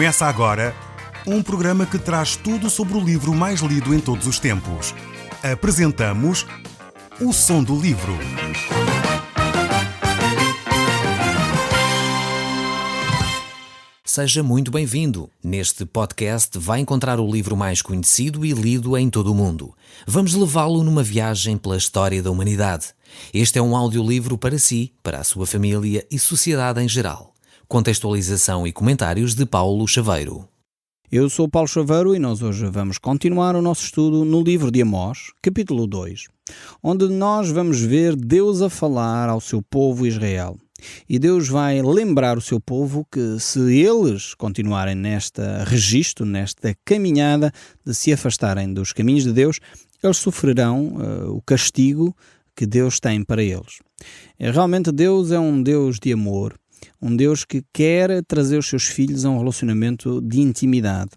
Começa agora um programa que traz tudo sobre o livro mais lido em todos os tempos. Apresentamos O Som do Livro. Seja muito bem-vindo. Neste podcast vai encontrar o livro mais conhecido e lido em todo o mundo. Vamos levá-lo numa viagem pela história da humanidade. Este é um audiolivro para si, para a sua família e sociedade em geral. Contextualização e comentários de Paulo Chaveiro. Eu sou Paulo Chaveiro e nós hoje vamos continuar o nosso estudo no livro de Amós, capítulo 2, onde nós vamos ver Deus a falar ao seu povo Israel. E Deus vai lembrar o seu povo que se eles continuarem neste registro, nesta caminhada de se afastarem dos caminhos de Deus, eles sofrerão o castigo que Deus tem para eles. Realmente Deus é um Deus de amor, um Deus que quer trazer os seus filhos a um relacionamento de intimidade.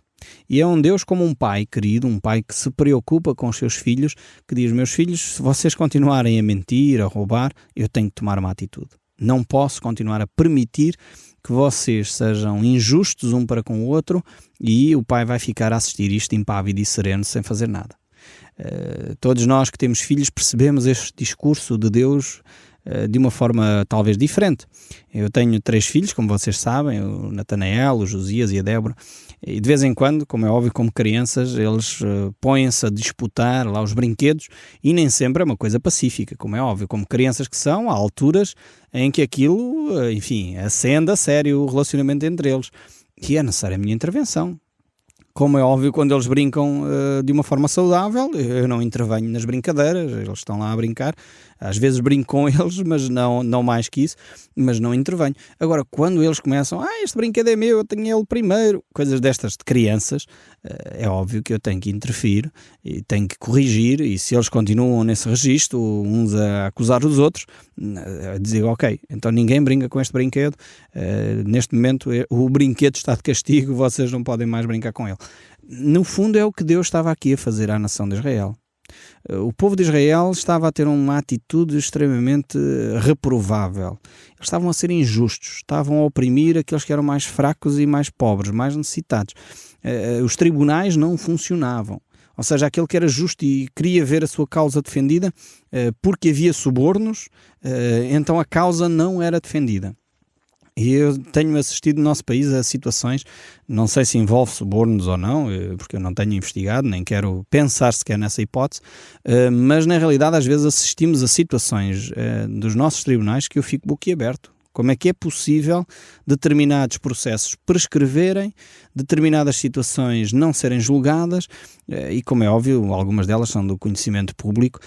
E é um Deus como um pai querido, um pai que se preocupa com os seus filhos, que diz: meus filhos, se vocês continuarem a mentir, a roubar, eu tenho que tomar uma atitude. Não posso continuar a permitir que vocês sejam injustos um para com o outro e o pai vai ficar a assistir isto impávido e sereno sem fazer nada. Todos nós que temos filhos percebemos este discurso de Deus de uma forma talvez diferente. Eu tenho 3 filhos, como vocês sabem, o Natanael, o Josias e a Débora, e de vez em quando, como é óbvio, como crianças, eles põem-se a disputar lá os brinquedos e nem sempre é uma coisa pacífica, como é óbvio, como crianças que são, há alturas em que aquilo, enfim, acende a sério o relacionamento entre eles e é necessária a minha intervenção. Como é óbvio, quando eles brincam de uma forma saudável, eu não intervenho nas brincadeiras, eles estão lá a brincar. Às vezes brinco com eles, mas não mais que isso, mas não intervenho. Agora, quando eles começam, este brinquedo é meu, eu tenho ele primeiro, coisas destas de crianças, é óbvio que eu tenho que intervir e tenho que corrigir, e se eles continuam nesse registro, uns a acusar os outros, a dizer, ok, então ninguém brinca com este brinquedo, neste momento o brinquedo está de castigo, vocês não podem mais brincar com ele. No fundo é o que Deus estava aqui a fazer à nação de Israel. O povo de Israel estava a ter uma atitude extremamente reprovável. Eles estavam a ser injustos, estavam a oprimir aqueles que eram mais fracos e mais pobres, mais necessitados. Os tribunais não funcionavam. Ou seja, aquele que era justo e queria ver a sua causa defendida, porque havia subornos, então a causa não era defendida. E eu tenho assistido no nosso país a situações, não sei se envolve subornos ou não, porque eu não tenho investigado, nem quero pensar sequer nessa hipótese, mas na realidade às vezes assistimos a situações dos nossos tribunais que eu fico boquiaberto. Como é que é possível determinados processos prescreverem, determinadas situações não serem julgadas e, como é óbvio, algumas delas são do conhecimento público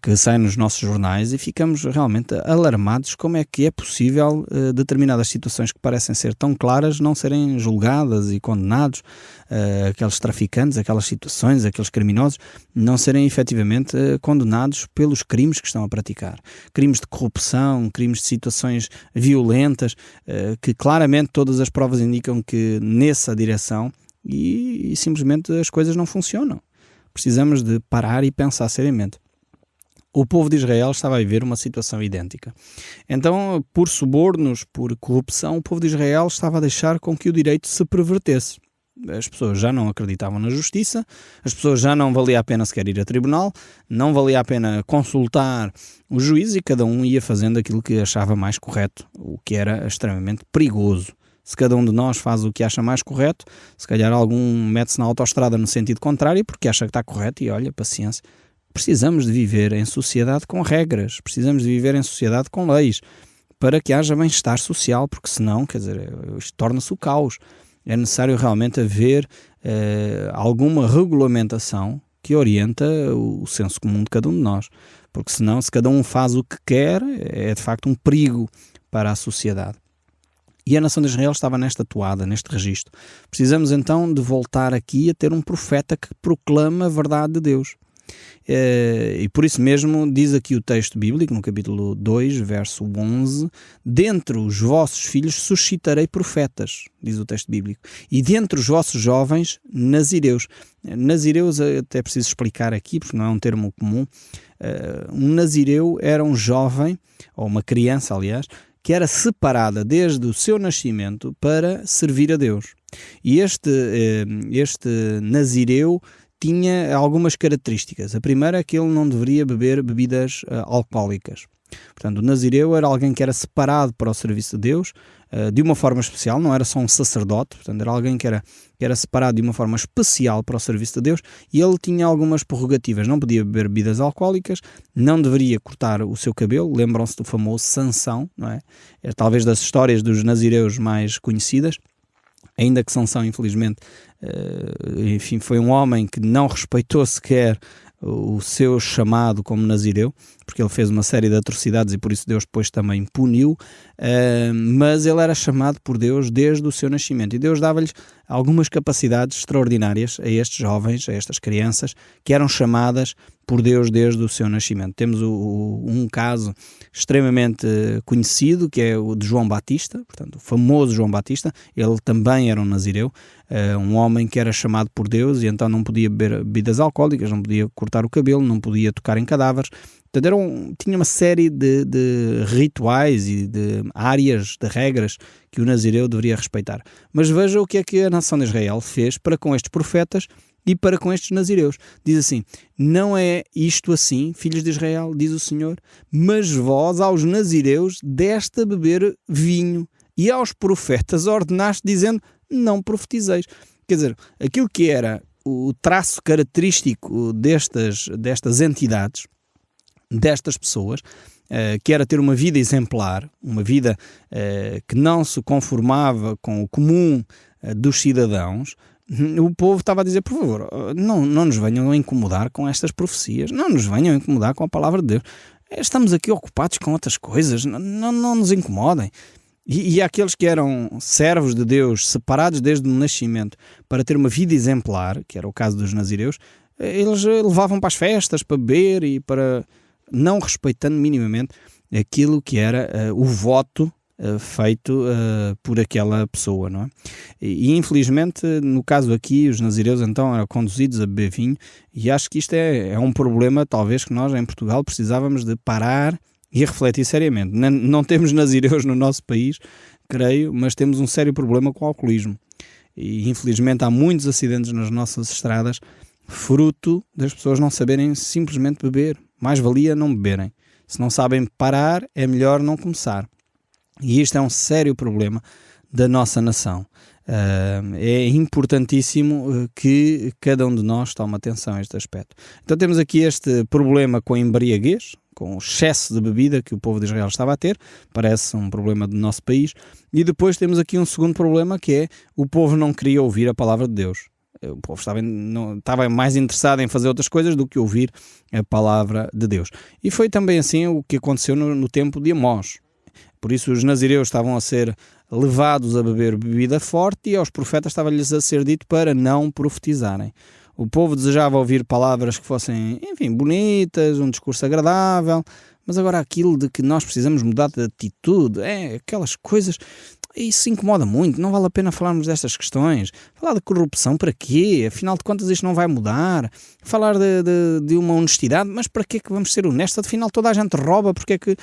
que saem nos nossos jornais e ficamos realmente alarmados como é que é possível determinadas situações que parecem ser tão claras não serem julgadas e condenados, aqueles traficantes, aquelas situações, aqueles criminosos não serem efetivamente condenados pelos crimes que estão a praticar. Crimes de corrupção, crimes de situações violentas, que claramente todas as provas indicam que nessa direção e simplesmente as coisas não funcionam. Precisamos de parar e pensar seriamente. O povo de Israel estava a viver uma situação idêntica. Então, por subornos, por corrupção, o povo de Israel estava a deixar com que o direito se pervertesse. As pessoas já não acreditavam na justiça, as pessoas já não valia a pena sequer ir a tribunal, não valia a pena consultar o juiz e cada um ia fazendo aquilo que achava mais correto, o que era extremamente perigoso. Se cada um de nós faz o que acha mais correto, se calhar algum mete-se na autoestrada no sentido contrário porque acha que está correto e olha, paciência. Precisamos de viver em sociedade com regras, precisamos de viver em sociedade com leis, para que haja bem-estar social, porque senão, isto torna-se o caos. É necessário realmente haver alguma regulamentação que orienta o senso comum de cada um de nós, porque senão, se cada um faz o que quer, é de facto um perigo para a sociedade. E a nação de Israel estava nesta toada, neste registro. Precisamos então de voltar aqui a ter um profeta que proclama a verdade de Deus. E por isso mesmo diz aqui o texto bíblico, no capítulo 2, verso 11, dentre os vossos filhos suscitarei profetas, diz o texto bíblico, e dentre os vossos jovens, nazireus. Nazireus até preciso explicar aqui, porque não é um termo comum. Um nazireu era um jovem, ou uma criança aliás, que era separada desde o seu nascimento para servir a Deus. E este nazireu tinha algumas características. A primeira é que ele não deveria beber bebidas alcoólicas. Portanto, o nazireu era alguém que era separado para o serviço de Deus de uma forma especial, não era só um sacerdote, portanto era alguém que era separado de uma forma especial para o serviço de Deus, e ele tinha algumas prerrogativas. Não podia beber bebidas alcoólicas, não deveria cortar o seu cabelo. Lembram-se do famoso Sansão, não é? É talvez das histórias dos nazireus mais conhecidas. Ainda que Sansão, infelizmente, enfim, foi um homem que não respeitou sequer o seu chamado como nazireu, porque ele fez uma série de atrocidades e por isso Deus depois também puniu, mas ele era chamado por Deus desde o seu nascimento, e Deus dava-lhes algumas capacidades extraordinárias a estes jovens, a estas crianças, que eram chamadas por Deus desde o seu nascimento. Temos um caso extremamente conhecido, que é o de João Batista, portanto, o famoso João Batista. Ele também era um nazireu, um homem que era chamado por Deus, e então não podia beber bebidas alcoólicas, não podia cortar o cabelo, não podia tocar em cadáveres. Portanto, tinha uma série de rituais e de áreas, de regras que o nazireu deveria respeitar. Mas veja o que é que a nação de Israel fez para com estes profetas e para com estes nazireus. Diz assim: não é isto assim, filhos de Israel, diz o Senhor, mas vós aos nazireus deste a beber vinho, e aos profetas ordenaste, dizendo, não profetizeis. Quer dizer, aquilo que era o traço característico destas entidades, destas pessoas, que era ter uma vida exemplar, uma vida que não se conformava com o comum dos cidadãos. O povo estava a dizer, por favor, não nos venham a incomodar com estas profecias, não nos venham a incomodar com a palavra de Deus. Estamos aqui ocupados com outras coisas, não nos incomodem. E aqueles que eram servos de Deus, separados desde o nascimento para ter uma vida exemplar, que era o caso dos nazireus, eles levavam para as festas, para beber e para... não respeitando minimamente aquilo que era o voto feito por aquela pessoa, não é? E infelizmente, no caso aqui, os nazireus então eram conduzidos a beber vinho, e acho que isto é um problema talvez que nós em Portugal precisávamos de parar e refletir seriamente. Não temos nazireus no nosso país, creio, mas temos um sério problema com o alcoolismo. E infelizmente há muitos acidentes nas nossas estradas, fruto das pessoas não saberem simplesmente beber. Mais valia não beberem. Se não sabem parar, é melhor não começar. E isto é um sério problema da nossa nação. É importantíssimo que cada um de nós tome atenção a este aspecto. Então temos aqui este problema com a embriaguez, com o excesso de bebida que o povo de Israel estava a ter. Parece um problema do nosso país. E depois temos aqui um segundo problema, que é o povo não queria ouvir a palavra de Deus. O povo estava mais interessado em fazer outras coisas do que ouvir a palavra de Deus. E foi também assim o que aconteceu no tempo de Amós. Por isso os nazireus estavam a ser levados a beber bebida forte, e aos profetas estava-lhes a ser dito para não profetizarem. O povo desejava ouvir palavras que fossem, enfim, bonitas, um discurso agradável, mas agora aquilo de que nós precisamos mudar de atitude, aquelas coisas... Isso incomoda muito, não vale a pena falarmos destas questões. Falar de corrupção para quê? Afinal de contas isto não vai mudar. Falar de uma honestidade, mas para que é que vamos ser honestos? Afinal toda a gente rouba, porque é que...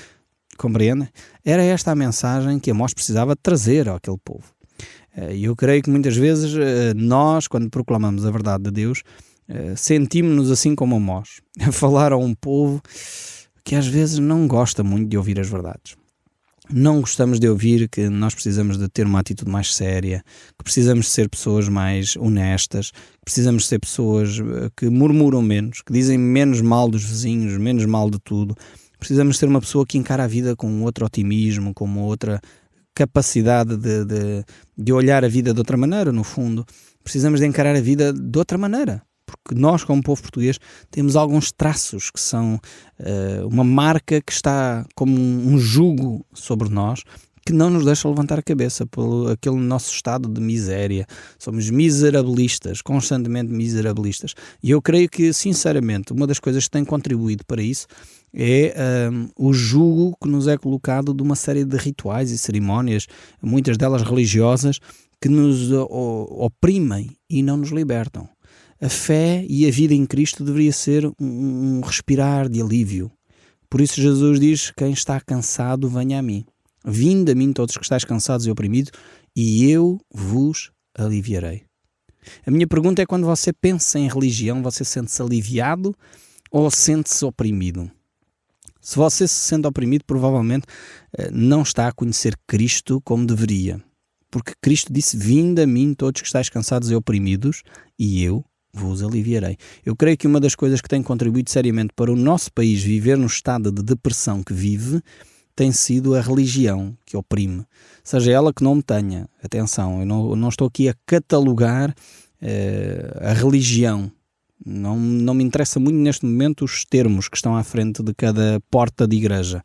Compreendem? Era esta a mensagem que Amós precisava trazer àquele povo. E eu creio que muitas vezes nós, quando proclamamos a verdade de Deus, sentimos-nos assim como Amós, a falar a um povo que às vezes não gosta muito de ouvir as verdades. Não gostamos de ouvir que nós precisamos de ter uma atitude mais séria, que precisamos de ser pessoas mais honestas, que precisamos de ser pessoas que murmuram menos, que dizem menos mal dos vizinhos, menos mal de tudo. Precisamos ser uma pessoa que encara a vida com outro otimismo, com uma outra capacidade de olhar a vida de outra maneira, no fundo. Precisamos de encarar a vida de outra maneira. Porque nós, como povo português, temos alguns traços que são uma marca que está como um jugo sobre nós, que não nos deixa levantar a cabeça pelo aquele nosso estado de miséria. Somos miserabilistas, constantemente miserabilistas. E eu creio que, sinceramente, uma das coisas que tem contribuído para isso é o jugo que nos é colocado de uma série de rituais e cerimónias, muitas delas religiosas, que nos oprimem e não nos libertam. A fé e a vida em Cristo deveria ser um respirar de alívio. Por isso Jesus diz: quem está cansado, venha a mim. Vinde a mim todos que estáis cansados e oprimidos, e eu vos aliviarei. A minha pergunta é: quando você pensa em religião, você sente-se aliviado ou sente-se oprimido? Se você se sente oprimido, provavelmente não está a conhecer Cristo como deveria. Porque Cristo disse: vinde a mim todos que estáis cansados e oprimidos, e eu vos aliviarei. Eu creio que uma das coisas que tem contribuído seriamente para o nosso país viver no estado de depressão que vive tem sido a religião que oprime. Seja ela que não me tenha. Atenção, eu não estou aqui a catalogar a religião. Não me interessa muito neste momento os termos que estão à frente de cada porta de igreja,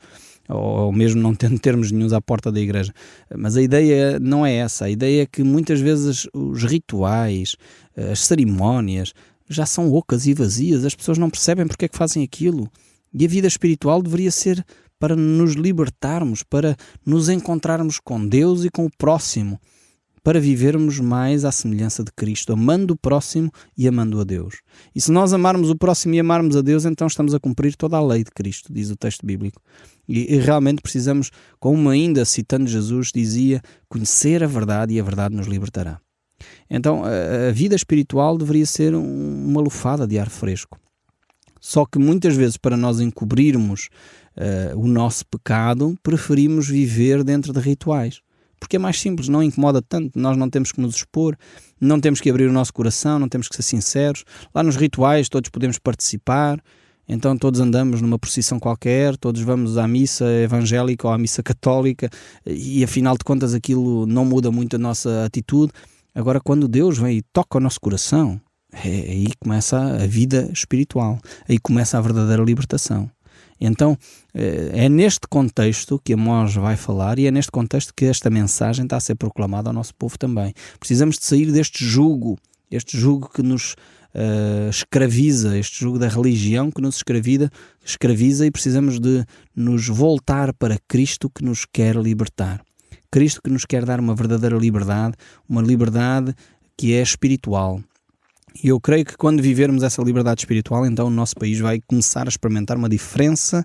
ou mesmo não tendo termos nenhuns à porta da igreja. Mas a ideia não é essa. A ideia é que muitas vezes os rituais, as cerimónias, já são ocas e vazias. As pessoas não percebem porque é que fazem aquilo. E a vida espiritual deveria ser para nos libertarmos, para nos encontrarmos com Deus e com o próximo, para vivermos mais à semelhança de Cristo, amando o próximo e amando a Deus. E se nós amarmos o próximo e amarmos a Deus, então estamos a cumprir toda a lei de Cristo, diz o texto bíblico. E realmente precisamos, como ainda citando Jesus dizia, conhecer a verdade e a verdade nos libertará. Então a vida espiritual deveria ser uma lufada de ar fresco. Só que muitas vezes, para nós encobrirmos o nosso pecado, preferimos viver dentro de rituais. Porque é mais simples, não incomoda tanto, nós não temos que nos expor, não temos que abrir o nosso coração, não temos que ser sinceros. Lá nos rituais todos podemos participar, então todos andamos numa procissão qualquer, todos vamos à missa evangélica ou à missa católica e afinal de contas aquilo não muda muito a nossa atitude. Agora, quando Deus vem e toca o nosso coração, aí começa a vida espiritual, aí começa a verdadeira libertação. Então é neste contexto que Amós vai falar e é neste contexto que esta mensagem está a ser proclamada ao nosso povo também. Precisamos de sair deste jugo, este jugo que nos escraviza, este jugo da religião que nos escraviza, e precisamos de nos voltar para Cristo que nos quer libertar. Cristo que nos quer dar uma verdadeira liberdade, uma liberdade que é espiritual. E eu creio que quando vivermos essa liberdade espiritual, então o nosso país vai começar a experimentar uma diferença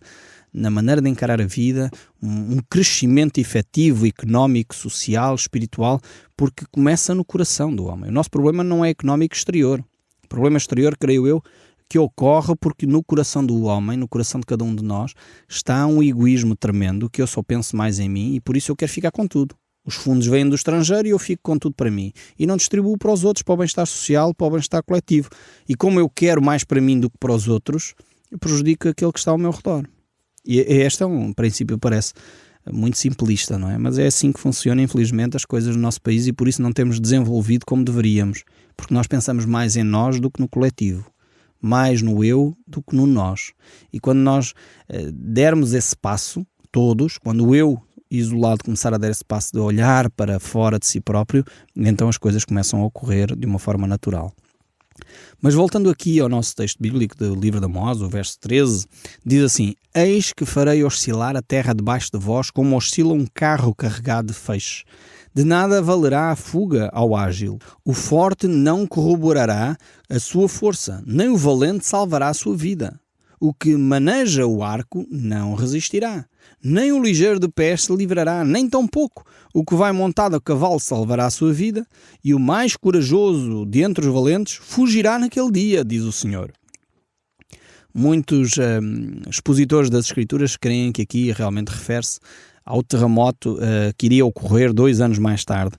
na maneira de encarar a vida, um crescimento efetivo, económico, social, espiritual, porque começa no coração do homem. O nosso problema não é económico exterior. O problema exterior, creio eu, que ocorre porque no coração do homem, no coração de cada um de nós, está um egoísmo tremendo, que eu só penso mais em mim e por isso eu quero ficar com tudo. Os fundos vêm do estrangeiro e eu fico com tudo para mim. E não distribuo para os outros, para o bem-estar social, para o bem-estar coletivo. E como eu quero mais para mim do que para os outros, eu prejudico aquele que está ao meu redor. E este é um princípio, parece muito simplista, não é? Mas é assim que funciona, infelizmente, as coisas no nosso país e por isso não temos desenvolvido como deveríamos. Porque nós pensamos mais em nós do que no coletivo. Mais no eu do que no nós. E quando nós dermos esse passo, todos, quando o eu isolado começar a dar esse passo de olhar para fora de si próprio, então as coisas começam a ocorrer de uma forma natural. Mas voltando aqui ao nosso texto bíblico do livro de Amós, o verso 13, diz assim: eis que farei oscilar a terra debaixo de vós como oscila um carro carregado de feixes. De nada valerá a fuga ao ágil. O forte não corroborará a sua força, nem o valente salvará a sua vida. O que maneja o arco não resistirá, nem o ligeiro de pés se livrará, nem tampouco o que vai montado a cavalo salvará a sua vida, e o mais corajoso de entre os valentes fugirá naquele dia, diz o Senhor. Muitos expositores das Escrituras creem que aqui realmente refere-se ao terremoto que iria ocorrer 2 anos mais tarde,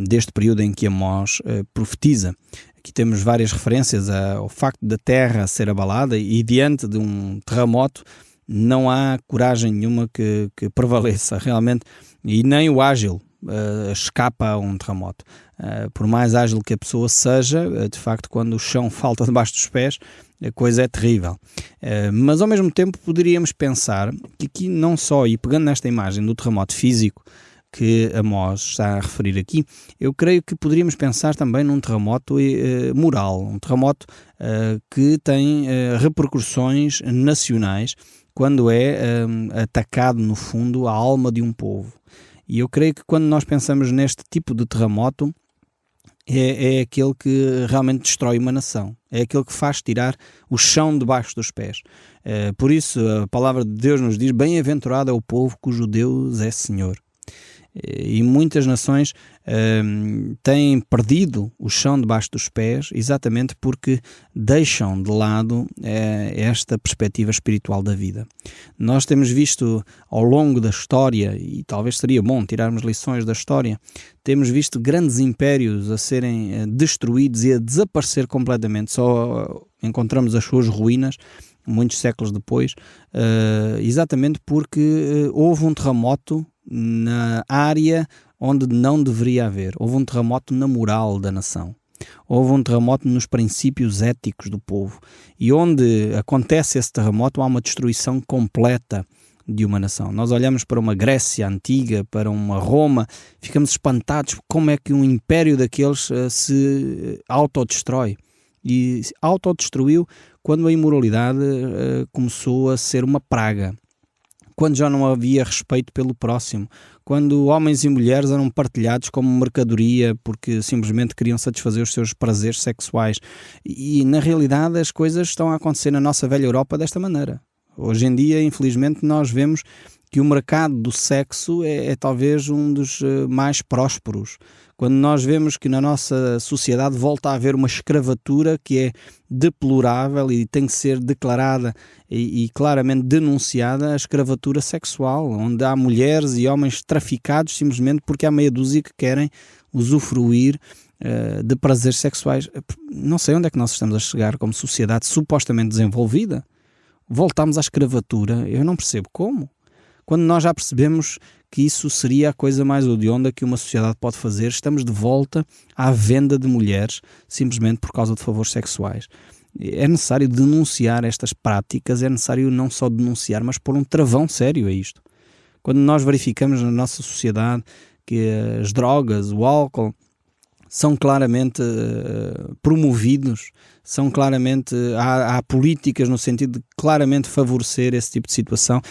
deste período em que Amós profetiza. Aqui temos várias referências ao facto da terra ser abalada e diante de um terremoto não há coragem nenhuma que prevaleça realmente, e nem o ágil escapa a um terremoto. Por mais ágil que a pessoa seja, de facto, quando o chão falta debaixo dos pés, a coisa é terrível. Mas ao mesmo tempo poderíamos pensar que aqui não só, e pegando nesta imagem do terremoto físico que Amós está a referir aqui, eu creio que poderíamos pensar também num terremoto moral, um terremoto que tem repercussões nacionais quando é atacado, no fundo, a alma de um povo. E eu creio que quando nós pensamos neste tipo de terremoto, é aquele que realmente destrói uma nação, é aquele que faz tirar o chão debaixo dos pés. Por isso a palavra de Deus nos diz: bem-aventurado é o povo cujo Deus é Senhor. E muitas nações têm perdido o chão debaixo dos pés exatamente porque deixam de lado esta perspectiva espiritual da vida. Nós temos visto ao longo da história, e talvez seria bom tirarmos lições da história, temos visto grandes impérios a serem destruídos e a desaparecer completamente. Só encontramos as suas ruínas muitos séculos depois, exatamente porque houve um terremoto na área onde não deveria haver. Houve um terremoto na moral da nação. Houve um terremoto nos princípios éticos do povo. E onde acontece esse terremoto há uma destruição completa de uma nação. Nós olhamos para uma Grécia antiga, para uma Roma, ficamos espantados como é que um império daqueles se autodestrói. E se autodestruiu quando a imoralidade começou a ser uma praga. Quando já não havia respeito pelo próximo, quando homens e mulheres eram partilhados como mercadoria porque simplesmente queriam satisfazer os seus prazeres sexuais. E na realidade as coisas estão a acontecer na nossa velha Europa desta maneira. Hoje em dia, infelizmente, nós vemos que o mercado do sexo é talvez um dos mais prósperos. Quando nós vemos que na nossa sociedade volta a haver uma escravatura que é deplorável e tem que ser declarada e claramente denunciada, a escravatura sexual, onde há mulheres e homens traficados simplesmente porque há meia dúzia que querem usufruir de prazeres sexuais. Não sei onde é que nós estamos a chegar como sociedade supostamente desenvolvida. Voltamos à escravatura, eu não percebo como. Quando nós já percebemos que isso seria a coisa mais odionda que uma sociedade pode fazer, estamos de volta à venda de mulheres simplesmente por causa de favores sexuais. É necessário denunciar estas práticas, é necessário não só denunciar, mas pôr um travão sério a isto. Quando nós verificamos na nossa sociedade que as drogas, o álcool, são claramente promovidos, são claramente, há políticas no sentido de claramente favorecer esse tipo de situação.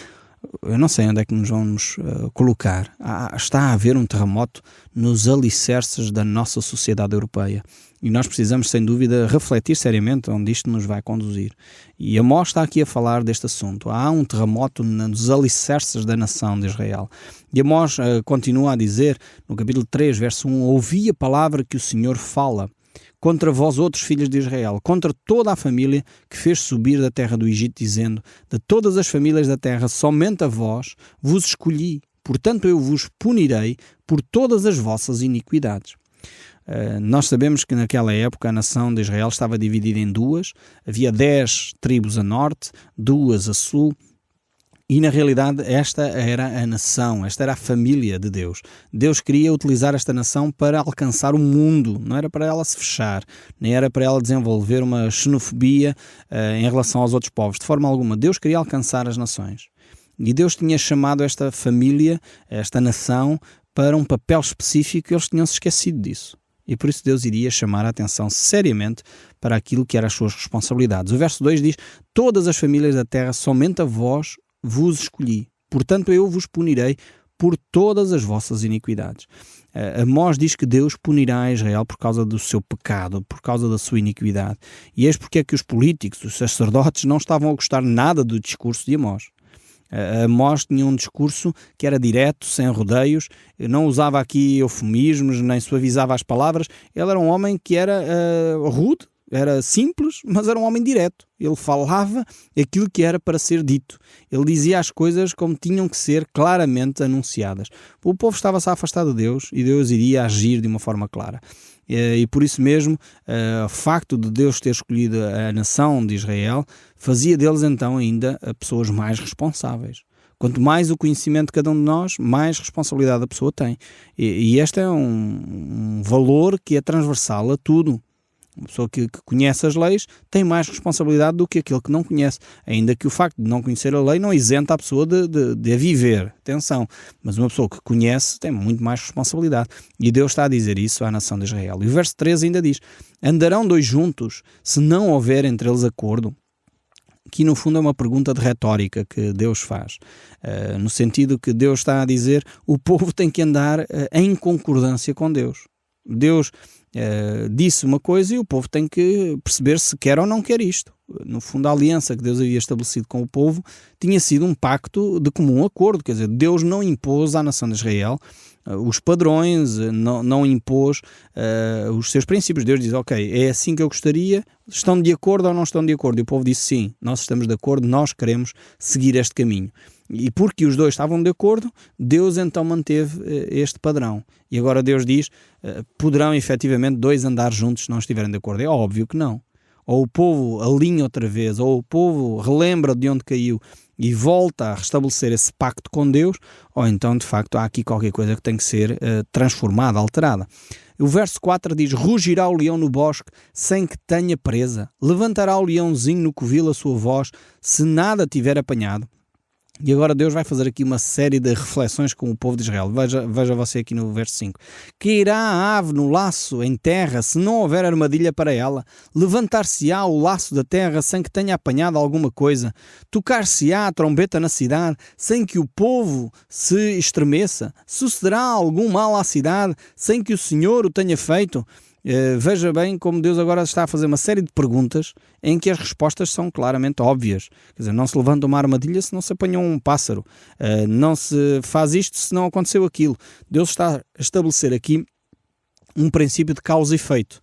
Eu não sei onde é que nos vamos colocar. Está a haver um terremoto nos alicerces da nossa sociedade europeia. E nós precisamos, sem dúvida, refletir seriamente onde isto nos vai conduzir. E Amós está aqui a falar deste assunto. Há um terremoto nos alicerces da nação de Israel. E Amós continua a dizer, no capítulo 3, verso 1, ouvi a palavra que o Senhor fala contra vós outros filhos de Israel, contra toda a família que fez subir da terra do Egito, dizendo, de todas as famílias da terra, somente a vós vos escolhi, portanto eu vos punirei por todas as vossas iniquidades. Nós sabemos que naquela época a nação de Israel estava dividida em duas, havia 10 tribos a norte, 2 a sul, e na realidade esta era a nação, esta era a família de Deus. Deus queria utilizar esta nação para alcançar o mundo, não era para ela se fechar, nem era para ela desenvolver uma xenofobia em relação aos outros povos, de forma alguma. Deus queria alcançar as nações. E Deus tinha chamado esta família, esta nação, para um papel específico e eles tinham-se esquecido disso. E por isso Deus iria chamar a atenção seriamente para aquilo que eram as suas responsabilidades. O verso 2 diz, todas as famílias da terra, somente a vós vos escolhi, portanto eu vos punirei por todas as vossas iniquidades. Amós diz que Deus punirá a Israel por causa do seu pecado, por causa da sua iniquidade. E eis porque é que os políticos, os sacerdotes, não estavam a gostar nada do discurso de Amós. Amós tinha um discurso que era direto, sem rodeios, não usava aqui eufemismos, nem suavizava as palavras. Ele era um homem que era rude, era simples, mas era um homem direto. Ele falava aquilo que era para ser dito. Ele dizia as coisas como tinham que ser claramente anunciadas. O povo estava-se a afastar de Deus e Deus iria agir de uma forma clara. E por isso mesmo, o facto de Deus ter escolhido a nação de Israel fazia deles então ainda pessoas mais responsáveis. Quanto mais o conhecimento de cada um de nós, mais responsabilidade a pessoa tem. E este é um valor que é transversal a tudo. Uma pessoa que conhece as leis tem mais responsabilidade do que aquele que não conhece, ainda que o facto de não conhecer a lei não isenta a pessoa de a viver. Atenção, mas uma pessoa que conhece tem muito mais responsabilidade. E Deus está a dizer isso à nação de Israel. E o verso 13 ainda diz, andarão dois juntos se não houver entre eles acordo? Que no fundo é uma pergunta de retórica que Deus faz, no sentido que Deus está a dizer o povo tem que andar em concordância com Deus. Deus disse uma coisa e o povo tem que perceber se quer ou não quer isto. No fundo, a aliança que Deus havia estabelecido com o povo tinha sido um pacto de comum acordo, quer dizer, Deus não impôs à nação de Israel os padrões, não impôs os seus princípios. Deus diz, ok, é assim que eu gostaria, estão de acordo ou não estão de acordo? E o povo disse, sim, nós estamos de acordo, nós queremos seguir este caminho. E porque os dois estavam de acordo, Deus então manteve este padrão. E agora Deus diz, poderão efetivamente dois andar juntos se não estiverem de acordo? É óbvio que não. Ou o povo alinha outra vez, ou o povo relembra de onde caiu e volta a restabelecer esse pacto com Deus, ou então de facto há aqui qualquer coisa que tem que ser transformada, alterada. O verso 4 diz, rugirá o leão no bosque sem que tenha presa, levantará o leãozinho no covil a sua voz, se nada tiver apanhado. E agora Deus vai fazer aqui uma série de reflexões com o povo de Israel. Veja você aqui no verso 5. Cairá a ave no laço em terra, se não houver armadilha para ela. Levantar-se-á o laço da terra sem que tenha apanhado alguma coisa. Tocar-se-á a trombeta na cidade, sem que o povo se estremeça. Sucederá algum mal à cidade, sem que o Senhor o tenha feito. Veja bem como Deus agora está a fazer uma série de perguntas em que as respostas são claramente óbvias. Quer dizer, não se levanta uma armadilha se não se apanhou um pássaro. Não se faz isto se não aconteceu aquilo. Deus está a estabelecer aqui um princípio de causa e efeito.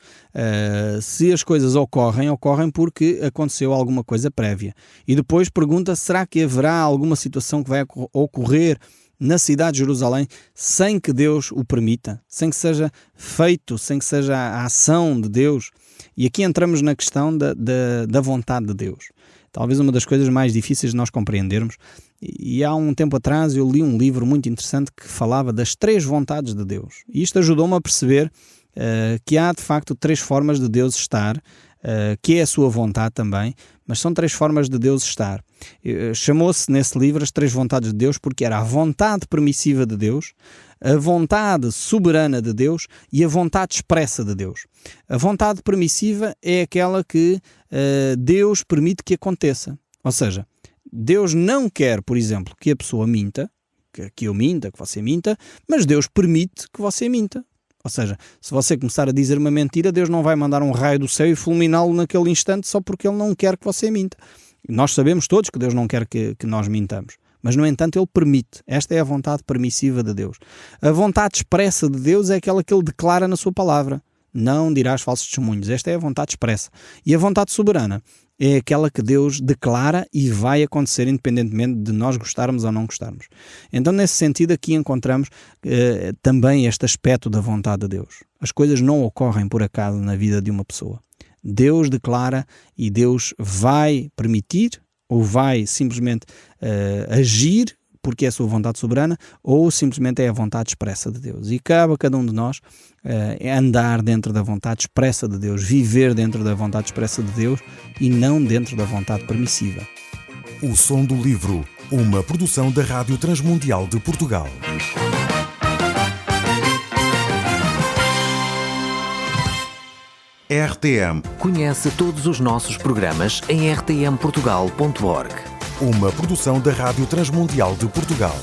Se as coisas ocorrem porque aconteceu alguma coisa prévia. E depois pergunta, será que haverá alguma situação que vai ocorrer na cidade de Jerusalém sem que Deus o permita, sem que seja feito, sem que seja a ação de Deus? E aqui entramos na questão da vontade de Deus. Talvez uma das coisas mais difíceis de nós compreendermos. E há um tempo atrás eu li um livro muito interessante que falava das 3 vontades de Deus. E isto ajudou-me a perceber que há de facto 3 formas de Deus estar, que é a sua vontade também, mas são 3 formas de Deus estar. Chamou-se nesse livro as 3 vontades de Deus porque era a vontade permissiva de Deus, a vontade soberana de Deus e a vontade expressa de Deus. A vontade permissiva é aquela que Deus permite que aconteça. Ou seja, Deus não quer, por exemplo, que a pessoa minta, que eu minta, que você minta, mas Deus permite que você minta. Ou seja, se você começar a dizer uma mentira, Deus não vai mandar um raio do céu e fulminá-lo naquele instante só porque Ele não quer que você minta. Nós sabemos todos que Deus não quer que nós mintamos. Mas, no entanto, Ele permite. Esta é a vontade permissiva de Deus. A vontade expressa de Deus é aquela que Ele declara na sua palavra. Não dirás falsos testemunhos. Esta é a vontade expressa. E a vontade soberana é aquela que Deus declara e vai acontecer independentemente de nós gostarmos ou não gostarmos. Então, nesse sentido, aqui encontramos também este aspecto da vontade de Deus. As coisas não ocorrem por acaso na vida de uma pessoa. Deus declara e Deus vai permitir ou vai simplesmente agir porque é a sua vontade soberana, ou simplesmente é a vontade expressa de Deus. E cabe a cada um de nós andar dentro da vontade expressa de Deus, viver dentro da vontade expressa de Deus e não dentro da vontade permissiva. O Som do Livro, uma produção da Rádio Transmundial de Portugal. RTM. Conhece todos os nossos programas em rtmportugal.org. Uma produção da Rádio Transmundial de Portugal.